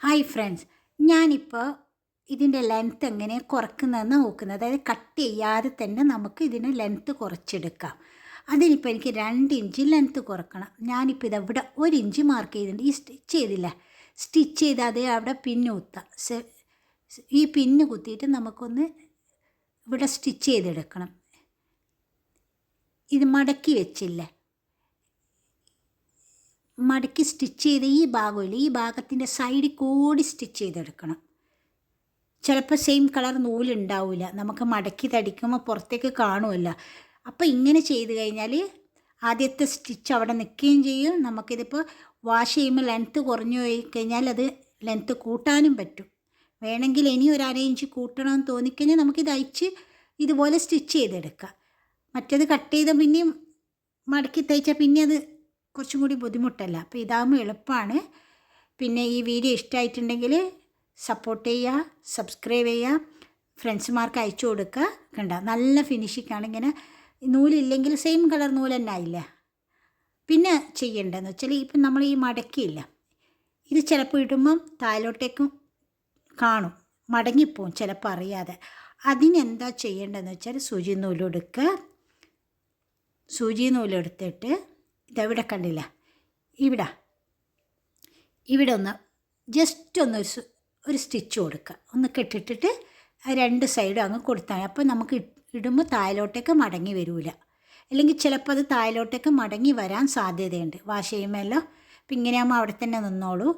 Hi friends, ഞാനിപ്പോൾ ഇതിൻ്റെ length എങ്ങനെ കുറക്കുന്നതെന്ന് നോക്കുന്നത്. അതായത് കട്ട് ചെയ്യാതെ തന്നെ നമുക്ക് ഇതിന് ലെങ്ത്ത് കുറച്ചെടുക്കാം. അതിനിപ്പോൾ എനിക്ക് 2 ഇഞ്ച് ലെങ്ത്ത് കുറക്കണം. ഞാനിപ്പോൾ ഇതവിടെ 1 ഇഞ്ച് മാർക്ക് ചെയ്തിട്ടുണ്ട്. ഈ സ്റ്റിച്ച് ചെയ്തില്ല, സ്റ്റിച്ച് ചെയ്ത് അതേ അവിടെ പിന്ന് കുത്താം. ഈ പിന്ന് കുത്തിയിട്ട് നമുക്കൊന്ന് ഇവിടെ സ്റ്റിച്ച് ചെയ്തെടുക്കണം. ഇത് മടക്കി വെച്ചില്ലേ, മടക്കി സ്റ്റിച്ച് ചെയ്ത് ഈ ഭാഗമില്ല, ഈ ഭാഗത്തിൻ്റെ സൈഡിൽ കൂടി സ്റ്റിച്ച് ചെയ്തെടുക്കണം. ചിലപ്പോൾ സെയിം കളർ നൂലുണ്ടാവില്ല, നമുക്ക് മടക്കി തടിക്കുമ്പോൾ പുറത്തേക്ക് കാണുമല്ല. അപ്പോൾ ഇങ്ങനെ ചെയ്ത് കഴിഞ്ഞാൽ ആദ്യത്തെ സ്റ്റിച്ച് അവിടെ നിൽക്കുകയും ചെയ്യും. നമുക്കിതിപ്പോൾ വാഷ് ചെയ്യുമ്പോൾ ലെങ്ത്ത് കുറഞ്ഞു പോയി കഴിഞ്ഞാൽ അത് ലെങ്ത്ത് കൂട്ടാനും പറ്റും. വേണമെങ്കിൽ ഇനി ഒരു 1/2 ഇഞ്ച് കൂട്ടണമെന്ന് തോന്നിക്കഴിഞ്ഞാൽ നമുക്കിത് അയച്ച് ഇതുപോലെ സ്റ്റിച്ച് ചെയ്തെടുക്കാം. മറ്റേത് കട്ട് ചെയ്ത പിന്നെയും മടക്കി തയ്ച്ചാൽ പിന്നെ അത് കുറച്ചും കൂടി ബുദ്ധിമുട്ടല്ല. അപ്പോൾ ഇതാകുമ്പോൾ എളുപ്പമാണ്. പിന്നെ ഈ വീഡിയോ ഇഷ്ടമായിട്ടുണ്ടെങ്കിൽ സപ്പോർട്ട് ചെയ്യുക, സബ്സ്ക്രൈബ് ചെയ്യുക, ഫ്രണ്ട്സുമാർക്ക് അയച്ചു കൊടുക്കുക. കണ്ട നല്ല ഫിനിഷിങ്ങാണ്. ഇങ്ങനെ നൂലില്ലെങ്കിൽ സെയിം കളർ നൂല് തന്നെ ആയില്ല. പിന്നെ ചെയ്യേണ്ടതെന്ന് വെച്ചാൽ ഇപ്പം നമ്മൾ ഈ മടക്കിയില്ല, ഇത് ചിലപ്പോൾ ഇടുമ്പം താഴോട്ടേക്കും കാണും, മടങ്ങിപ്പോവും ചിലപ്പോൾ അറിയാതെ. അതിനെന്താ ചെയ്യേണ്ടതെന്ന് വെച്ചാൽ സൂചി നൂലെടുക്കുക. സൂചി നൂലെടുത്തിട്ട് ഇതെവിടെ കണ്ടില്ല, ഇവിടെ ഒന്ന് ജസ്റ്റ് ഒന്ന് ഒരു സ്റ്റിച്ച് കൊടുക്കുക. ഒന്ന് കെട്ടിട്ടിട്ട് 2 സൈഡും അങ്ങ് കൊടുത്താൽ അപ്പോൾ നമുക്ക് ഇടുമ്പോൾ താഴോട്ടേക്ക് മടങ്ങി വരില്ല. അല്ലെങ്കിൽ ചിലപ്പോൾ അത് താഴോട്ടേക്ക് മടങ്ങി വരാൻ സാധ്യതയുണ്ട് വാഷ് ചെയ്യുമ്പോഴല്ലോ. അപ്പം ഇങ്ങനെയാകുമ്പോൾ അവിടെ തന്നെ നിന്നോളൂ.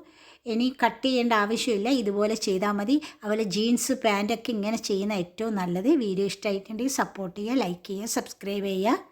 ഇനി കട്ട് ചെയ്യേണ്ട ആവശ്യമില്ല, ഇതുപോലെ ചെയ്താൽ മതി. അതുപോലെ ജീൻസ് പാൻറ്റൊക്കെ ഇങ്ങനെ ചെയ്യുന്ന ഏറ്റവും നല്ലത്. വീഡിയോ ഇഷ്ടമായിട്ടുണ്ടെങ്കിൽ സപ്പോർട്ട് ചെയ്യുക, ലൈക്ക് ചെയ്യുക, സബ്സ്ക്രൈബ് ചെയ്യുക.